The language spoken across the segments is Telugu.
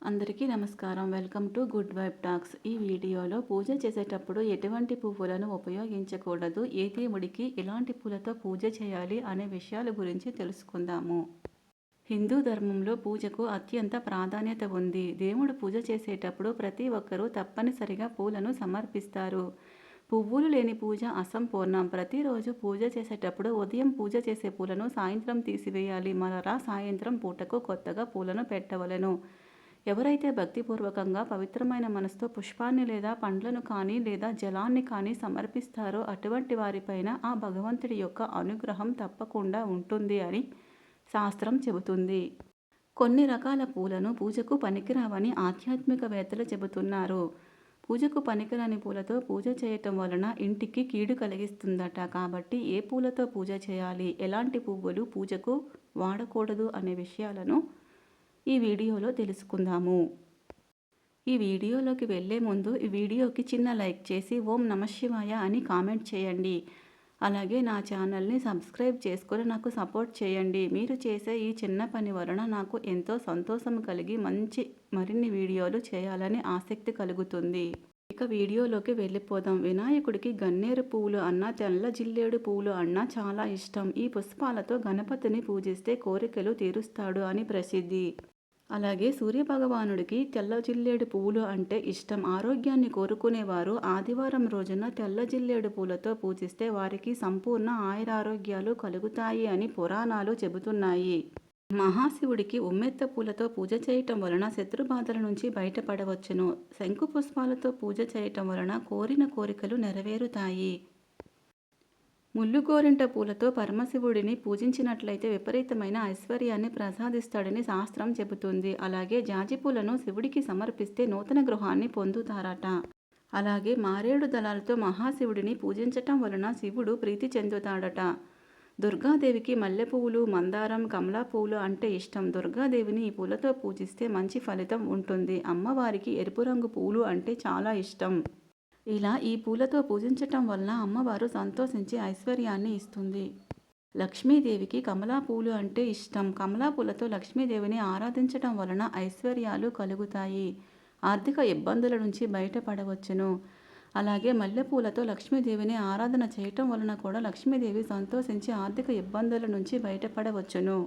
అందరికీ నమస్కారం. Welcome to good vibe talks. ఈ వీడియోలో పూజ చేసేటప్పుడు ఎటువంటి పువ్వులను ఉపయోగించకూడదు, ఏ దేవుడికి ఎలాంటి పూలతో పూజ చేయాలి అనే విషయాల గురించి తెలుసుకుందాము. హిందూ ధర్మంలో పూజకు అత్యంత ప్రాధాన్యత ఉంది. దేవుడు పూజ చేసేటప్పుడు ప్రతి ఒక్కరూ తప్పనిసరిగా పూలను సమర్పిస్తారు. పువ్వులు లేని పూజ అసంపూర్ణం. ప్రతిరోజు పూజ చేసేటప్పుడు ఉదయం పూజ చేసే పూలను సాయంత్రం తీసివేయాలి. మరలా సాయంత్రం పూటకు కొత్తగా పూలను పెట్టవలెను. ఎవరైతే భక్తిపూర్వకంగా పవిత్రమైన మనసుతో పుష్పాన్ని లేదా పండ్లను కానీ లేదా జలాన్ని కానీ సమర్పిస్తారో అటువంటి వారిపైన ఆ భగవంతుడి యొక్క అనుగ్రహం తప్పకుండా ఉంటుంది అని శాస్త్రం చెబుతుంది. కొన్ని రకాల పూలను పూజకు పనికిరావని ఆధ్యాత్మికవేత్తలు చెబుతున్నారు. పూజకు పనికిరాని పూలతో పూజ చేయటం వలన ఇంటికి కీడు కలిగిస్తుందట. కాబట్టి ఏ పూలతో పూజ చేయాలి, ఎలాంటి పువ్వులు పూజకు వాడకూడదు అనే విషయాలను ఈ వీడియోలో తెలుసుకుందాము. ఈ వీడియోలోకి వెళ్ళే ముందు ఈ వీడియోకి చిన్న లైక్ చేసి ఓం నమఃశివాయ అని కామెంట్ చేయండి. అలాగే నా ఛానల్ని సబ్స్క్రైబ్ చేసుకొని నాకు సపోర్ట్ చేయండి. మీరు చేసే ఈ చిన్న పని వలన నాకు ఎంతో సంతోషం కలిగి మరిన్ని వీడియోలు చేయాలని ఆసక్తి కలుగుతుంది. ఇక వీడియోలోకి వెళ్ళిపోదాం. వినాయకుడికి గన్నేరు పువ్వులు అన్నా తెల్ల జిల్లేడు పువ్వులు అన్నా చాలా ఇష్టం. ఈ పుష్పాలతో గణపతిని పూజిస్తే కోరికలు తీరుస్తాడు అని ప్రసిద్ధి. అలాగే సూర్యభగవానుడికి తెల్ల జిల్లేడు పువ్వులు అంటే ఇష్టం. ఆరోగ్యాన్ని కోరుకునేవారు ఆదివారం రోజున తెల్ల జిల్లేడు పూలతో పూజిస్తే వారికి సంపూర్ణ ఆయురారోగ్యాలు కలుగుతాయి అని పురాణాలు చెబుతున్నాయి. మహాశివుడికి ఉమ్మెత్త పూలతో పూజ చేయటం వలన శత్రుబాధల నుంచి బయటపడవచ్చును. శంకు పుష్పాలతో పూజ చేయటం వలన కోరిన కోరికలు నెరవేరుతాయి. ముల్లుగోరింట పూలతో పరమశివుడిని పూజించినట్లయితే విపరీతమైన ఐశ్వర్యాన్ని ప్రసాదిస్తాడని శాస్త్రం చెబుతుంది. అలాగే జాజి పూలను శివుడికి సమర్పిస్తే నూతన గృహాన్ని పొందుతారట. అలాగే మారేడు దళాలతో మహాశివుడిని పూజించటం వలన శివుడు ప్రీతి చెందుతాడట. దుర్గాదేవికి మల్లె పువ్వులు, మందారం, కమలా పువ్వులు అంటే ఇష్టం. దుర్గాదేవిని ఈ పూలతో పూజిస్తే మంచి ఫలితం ఉంటుంది. అమ్మవారికి ఎరుపు రంగు పువ్వులు అంటే చాలా ఇష్టం. ఇలా ఈ పూలతో పూజించటం వలన అమ్మవారు సంతోషించి ఐశ్వర్యాన్ని ఇస్తుంది. లక్ష్మీదేవికి కమలా పూలు అంటే ఇష్టం. కమలా పూలతో లక్ష్మీదేవిని ఆరాధించటం వలన ఐశ్వర్యాలు కలుగుతాయి. ఆర్థిక ఇబ్బందుల నుంచి బయటపడవచ్చును. అలాగే మల్లెపూలతో లక్ష్మీదేవిని ఆరాధన చేయటం వలన కూడా లక్ష్మీదేవి సంతోషించి ఆర్థిక ఇబ్బందుల నుంచి బయటపడవచ్చును.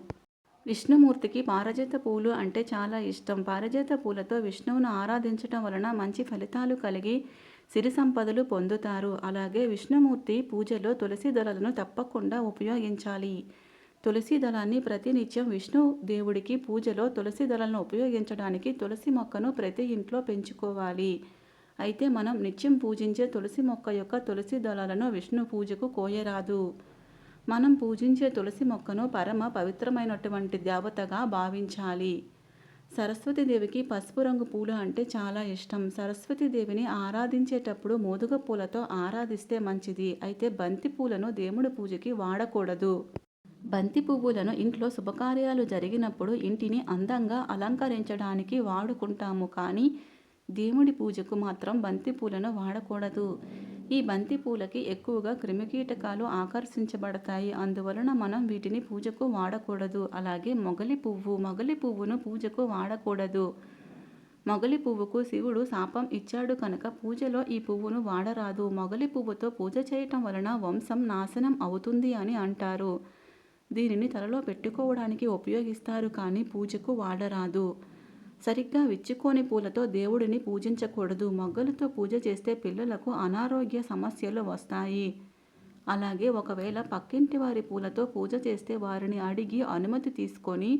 విష్ణుమూర్తికి పారిజాత పూలు అంటే చాలా ఇష్టం. పారిజాత పూలతో విష్ణువును ఆరాధించటం వలన మంచి ఫలితాలు కలిగి సిరి సంపదలు పొందుతారు. అలాగే విష్ణుమూర్తి పూజలో తులసి దళాలను తప్పకుండా ఉపయోగించాలి. తులసి దళాన్ని ప్రతినిత్యం విష్ణు దేవుడికి పూజలో తులసి దళాలను ఉపయోగించడానికి తులసి మొక్కను ప్రతి ఇంట్లో పెంచుకోవాలి. అయితే మనం నిత్యం పూజించే తులసి మొక్క యొక్క తులసి దళాలను విష్ణు పూజకు కోయరాదు. మనం పూజించే తులసి మొక్కను పరమ పవిత్రమైనటువంటి దేవతగా భావించాలి. సరస్వతీదేవికి పసుపు రంగు పూలు అంటే చాలా ఇష్టం. సరస్వతీదేవిని ఆరాధించేటప్పుడు మోదుగ పూలతో ఆరాధిస్తే మంచిది. అయితే బంతి పూలను దేవుడి పూజకి వాడకూడదు. బంతి పువ్వులను ఇంట్లో శుభకార్యాలు జరిగినప్పుడు ఇంటిని అందంగా అలంకరించడానికి వాడుకుంటాము. కానీ దేవుడి పూజకు మాత్రం బంతి పూలను వాడకూడదు. ఈ బంతి పూలకి ఎక్కువగా క్రిమికీటకాలు ఆకర్షించబడతాయి. అందువలన మనం వీటిని పూజకు వాడకూడదు. అలాగే మొగలి పువ్వును పూజకు వాడకూడదు. మొగలి పువ్వుకు శివుడు శాపం ఇచ్చాడు కనుక పూజలో ఈ పువ్వును వాడరాదు. మొగలి పువ్వుతో పూజ చేయటం వలన వంశం నాశనం అవుతుంది అని అంటారు. దీనిని తలలో పెట్టుకోవడానికి ఉపయోగిస్తారు కానీ పూజకు వాడరాదు. సరిగ్గా విచ్చుకోని పూలతో దేవుడిని పూజించకూడదు. మొగ్గలతో పూజ చేస్తే పిల్లలకు అనారోగ్య సమస్యలు వస్తాయి. అలాగే ఒకవేళ పక్కింటి వారి పూలతో పూజ చేస్తే వారిని అడిగి అనుమతి తీసుకొని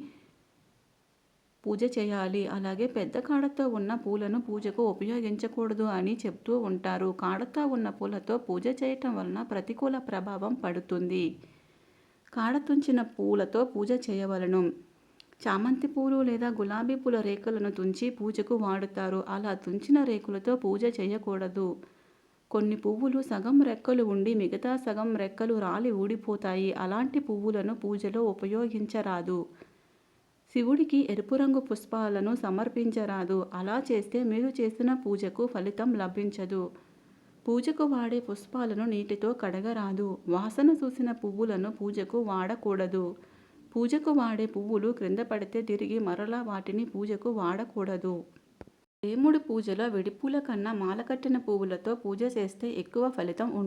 పూజ చేయాలి. అలాగే పెద్ద కాడతో ఉన్న పూలను పూజకు ఉపయోగించకూడదు అని చెప్తూ ఉంటారు. కాడతో ఉన్న పూలతో పూజ చేయటం వలన ప్రతికూల ప్రభావం పడుతుంది. కాడ తుంచిన పూలతో పూజ చేయవలను. చామంతి పూలు లేదా గులాబీ పూల రేకులను తుంచి పూజకు వాడుతారు. అలా తుంచిన రేకులతో పూజ చేయకూడదు. కొన్ని పువ్వులు సగం రెక్కలు ఉండి మిగతా సగం రెక్కలు రాలి ఊడిపోతాయి. అలాంటి పువ్వులను పూజలో ఉపయోగించరాదు. శివుడికి ఎరుపు రంగు పుష్పాలను సమర్పించరాదు. అలా చేస్తే మీరు చేసిన పూజకు ఫలితం లభించదు. పూజకు వాడే పుష్పాలను నీటితో కడగరాదు. వాసన చూసిన పువ్వులను పూజకు వాడకూడదు. పూజకు వాడే పువ్వులు క్రింద పడితే తిరిగి మరలా వాటిని పూజకు వాడకూడదు. దేవుడి పూజలో విడిపూల కన్నా మాల కట్టిన పువ్వులతో పూజ చేస్తే ఎక్కువ ఫలితం ఉంటుంది.